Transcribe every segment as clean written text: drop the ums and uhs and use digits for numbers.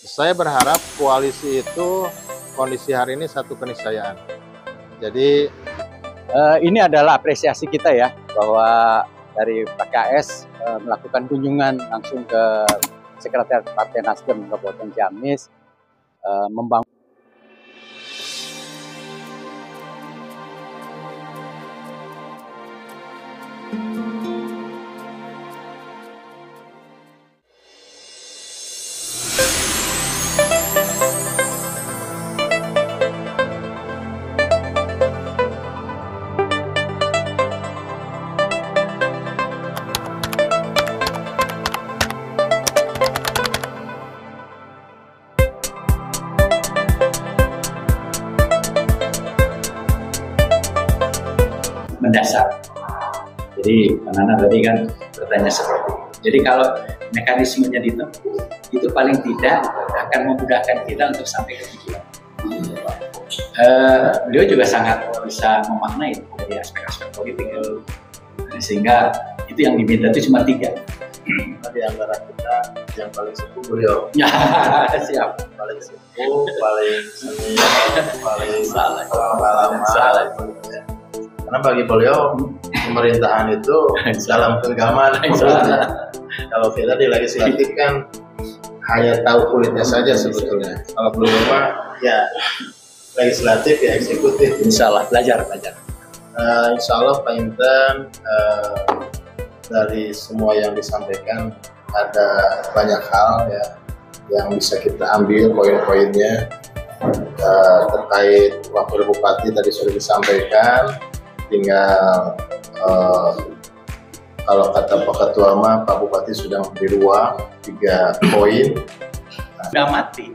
Saya berharap koalisi itu kondisi hari ini satu keniscayaan. Jadi ini adalah apresiasi kita ya, bahwa dari PKS melakukan kunjungan langsung ke Sekretariat Partai Nasdem Kabupaten Ciamis, membangun mendasar. Jadi Nana tadi kan bertanya seperti itu. Jadi kalau mekanismenya ditempuh, itu paling tidak akan memudahkan kita untuk sampai ke tujuan. Beliau juga sangat bisa memaknai dari aspek-aspek politik, sehingga itu yang diminta itu cuma 3. di antara kita yang paling sepuh beliau. Ya, siap. Paling sepuh, paling senior, paling pengalaman. Karena bagi beliau pemerintahan itu dalam genggaman. Kalau kita di legislatif kan hanya tahu kulitnya saja sebetulnya. Kalau beliau mah ya legislatif ya eksekutif. Insya Allah belajar. Insya Allah Pak Inten, dari semua yang disampaikan ada banyak hal ya yang bisa kita ambil poin-poinnya. Terkait Wakil Bupati tadi sudah disampaikan, tinggal kalau kata Pak Ketua mah Pak Bupati sudah memberi ruang 3 poin. Sudah mati,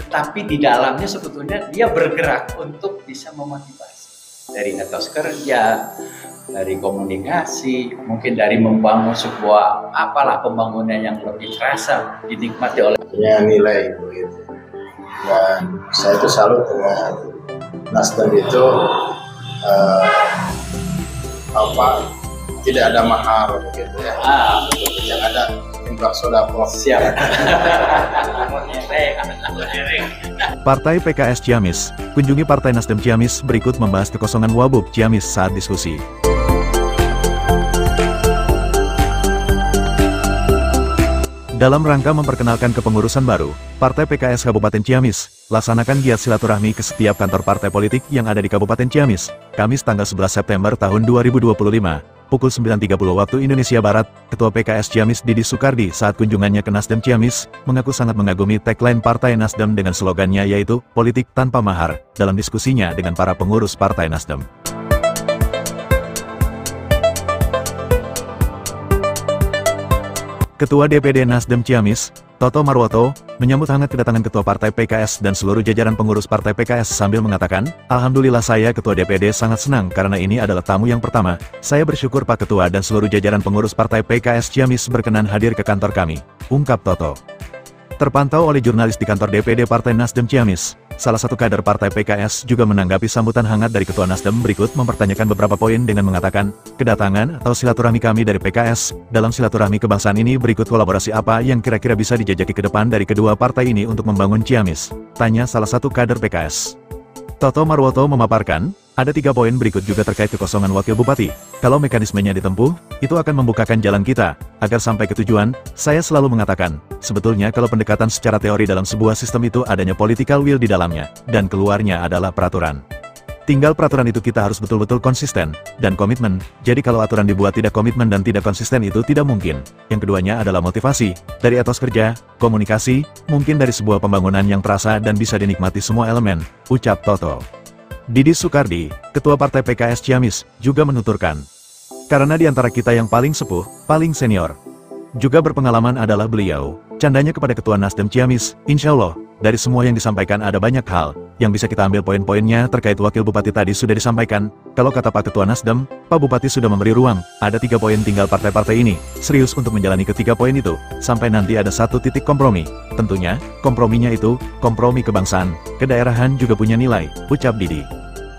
tetapi di dalamnya sebetulnya dia bergerak untuk bisa memotivasi dari etos kerja, dari komunikasi, mungkin dari membangun sebuah pembangunan yang lebih terasa dinikmati oleh nilai begitu. Dan saya itu salut dengan Nasdem itu tidak ada mahar begitu ya. Yang ada infak sodako. Siap. Partai PKS Ciamis, kunjungi Partai Nasdem Ciamis berikut membahas kekosongan Wabub Ciamis saat diskusi. Dalam rangka memperkenalkan kepengurusan baru, Partai PKS Kabupaten Ciamis, laksanakan giat silaturahmi ke setiap kantor partai politik yang ada di Kabupaten Ciamis, Kamis tanggal 11 September tahun 2025, pukul 9.30 waktu Indonesia Barat. Ketua PKS Ciamis Didi Soekardi saat kunjungannya ke Nasdem Ciamis, mengaku sangat mengagumi tagline Partai Nasdem dengan slogannya yaitu, politik tanpa mahar, dalam diskusinya dengan para pengurus Partai Nasdem. Ketua DPD Nasdem Ciamis, Toto Marwoto, menyambut hangat kedatangan Ketua Partai PKS dan seluruh jajaran pengurus Partai PKS sambil mengatakan, "Alhamdulillah saya Ketua DPD sangat senang karena ini adalah tamu yang pertama. Saya bersyukur Pak Ketua dan seluruh jajaran pengurus Partai PKS Ciamis berkenan hadir ke kantor kami," ungkap Toto. Terpantau oleh jurnalis di kantor DPD Partai Nasdem Ciamis, salah satu kader Partai PKS juga menanggapi sambutan hangat dari Ketua Nasdem berikut mempertanyakan beberapa poin dengan mengatakan, "Kedatangan atau silaturahmi kami dari PKS, dalam silaturahmi kebangsaan ini berikut kolaborasi apa yang kira-kira bisa dijajaki ke depan dari kedua partai ini untuk membangun Ciamis?" tanya salah satu kader PKS. Toto Marwoto memaparkan, ada 3 poin berikut juga terkait kekosongan Wakil Bupati. Kalau mekanismenya ditempuh, itu akan membukakan jalan kita, agar sampai ke tujuan. Saya selalu mengatakan, sebetulnya kalau pendekatan secara teori dalam sebuah sistem itu adanya political will di dalamnya, dan keluarnya adalah peraturan. Tinggal peraturan itu kita harus betul-betul konsisten, dan komitmen. Jadi kalau aturan dibuat tidak komitmen dan tidak konsisten itu tidak mungkin. Yang keduanya adalah motivasi, dari etos kerja, komunikasi, mungkin dari sebuah pembangunan yang terasa dan bisa dinikmati semua elemen, ucap Toto. Didi Soekardi, Ketua Partai PKS Ciamis, juga menuturkan, karena di antara kita yang paling sepuh, paling senior, juga berpengalaman adalah beliau. Candanya kepada Ketua Nasdem Ciamis, insya Allah, dari semua yang disampaikan ada banyak hal, yang bisa kita ambil poin-poinnya terkait Wakil Bupati tadi sudah disampaikan. Kalau kata Pak Ketua Nasdem, Pak Bupati sudah memberi ruang, ada 3 poin tinggal partai-partai ini, serius untuk menjalani ketiga poin itu, sampai nanti ada satu titik kompromi. Tentunya, komprominya itu, kompromi kebangsaan, kedaerahan juga punya nilai, ucap Didi.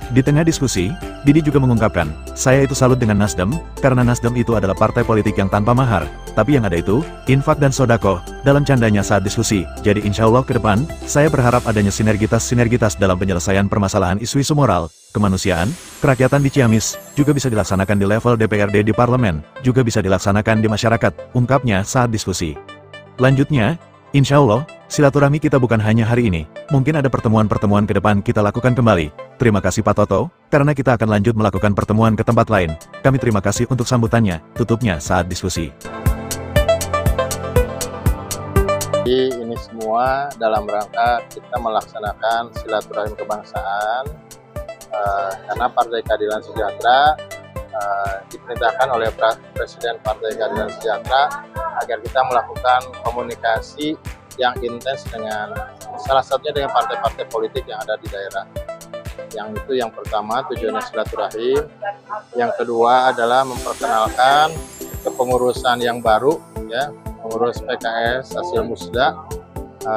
Di tengah diskusi, Didi juga mengungkapkan, saya itu salut dengan Nasdem, karena Nasdem itu adalah partai politik yang tanpa mahar, tapi yang ada itu, infak dan sodako, dalam candanya saat diskusi. Jadi insya Allah ke depan, saya berharap adanya sinergitas dalam penyelesaian permasalahan isu-isu moral, kemanusiaan, kerakyatan di Ciamis, juga bisa dilaksanakan di level DPRD di parlemen, juga bisa dilaksanakan di masyarakat, ungkapnya saat diskusi. Lanjutnya, insya Allah, silaturahmi kita bukan hanya hari ini, mungkin ada pertemuan-pertemuan ke depan kita lakukan kembali. Terima kasih Pak Toto, karena kita akan lanjut melakukan pertemuan ke tempat lain. Kami terima kasih untuk sambutannya, tutupnya saat diskusi. Ini semua dalam rangka kita melaksanakan silaturahim kebangsaan, karena Partai Keadilan Sejahtera diperintahkan oleh Presiden Partai Keadilan Sejahtera agar kita melakukan komunikasi yang intens dengan salah satunya dengan partai-partai politik yang ada di daerah. Yang itu yang pertama tujuannya silaturahim, yang kedua adalah memperkenalkan kepengurusan yang baru, ya, pengurus PKS hasil musda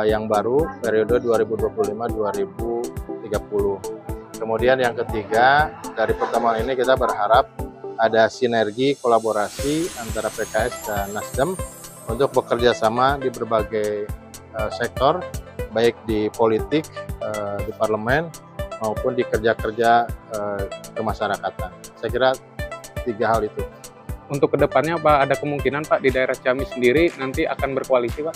yang baru periode 2025-2030. Kemudian yang ketiga, dari pertemuan ini kita berharap ada sinergi kolaborasi antara PKS dan Nasdem untuk bekerja sama di berbagai sektor, baik di politik, di parlemen, maupun di kerja-kerja kemasyarakatan. Saya kira 3 hal itu. Untuk kedepannya Pak, ada kemungkinan Pak di daerah Ciamis sendiri nanti akan berkoalisi Pak?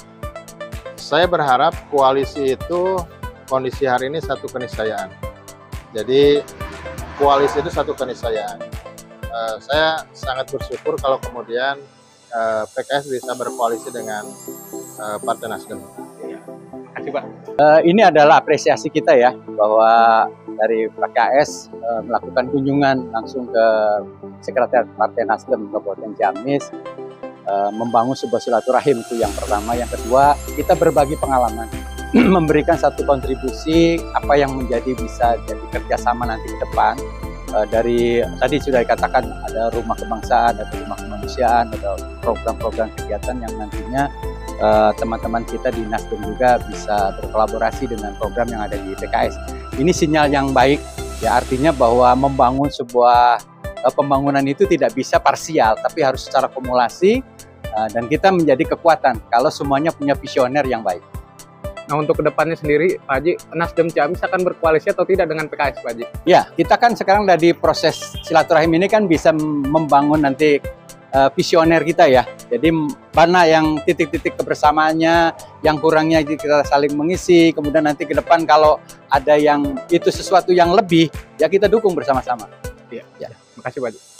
Saya berharap koalisi itu kondisi hari ini satu keniscayaan. Jadi koalisi itu satu keniscayaan. Saya sangat bersyukur kalau kemudian PKS bisa berkoalisi dengan Partai Nasdem. Terima kasih Pak. Ini adalah apresiasi kita ya, bahwa dari PKS melakukan kunjungan langsung ke Sekretariat Partai Nasdem Kabupaten Ciamis, membangun sebuah silaturahim, itu yang pertama. Yang kedua, kita berbagi pengalaman, memberikan satu kontribusi apa yang menjadi bisa jadi kerjasama nanti ke depan. Dari tadi sudah dikatakan ada rumah kebangsaan, ada rumah kemanusiaan, ada program-program kegiatan yang nantinya teman-teman kita di Nasdem juga bisa berkolaborasi dengan program yang ada di PKS. Ini sinyal yang baik, ya, artinya bahwa membangun sebuah pembangunan itu tidak bisa parsial, tapi harus secara kumulasi, dan kita menjadi kekuatan kalau semuanya punya visioner yang baik. Nah, untuk kedepannya sendiri, Pak Haji, Nasdem Ciamis akan berkoalisi atau tidak dengan PKS, Pak Haji? Ya, kita kan sekarang dari proses silaturahim ini kan bisa membangun nanti visioner kita ya. Jadi mana yang titik-titik kebersamaannya, yang kurangnya kita saling mengisi. Kemudian nanti ke depan kalau ada yang itu sesuatu yang lebih, ya kita dukung bersama-sama. Iya. Ya. Terima kasih Pak Haji.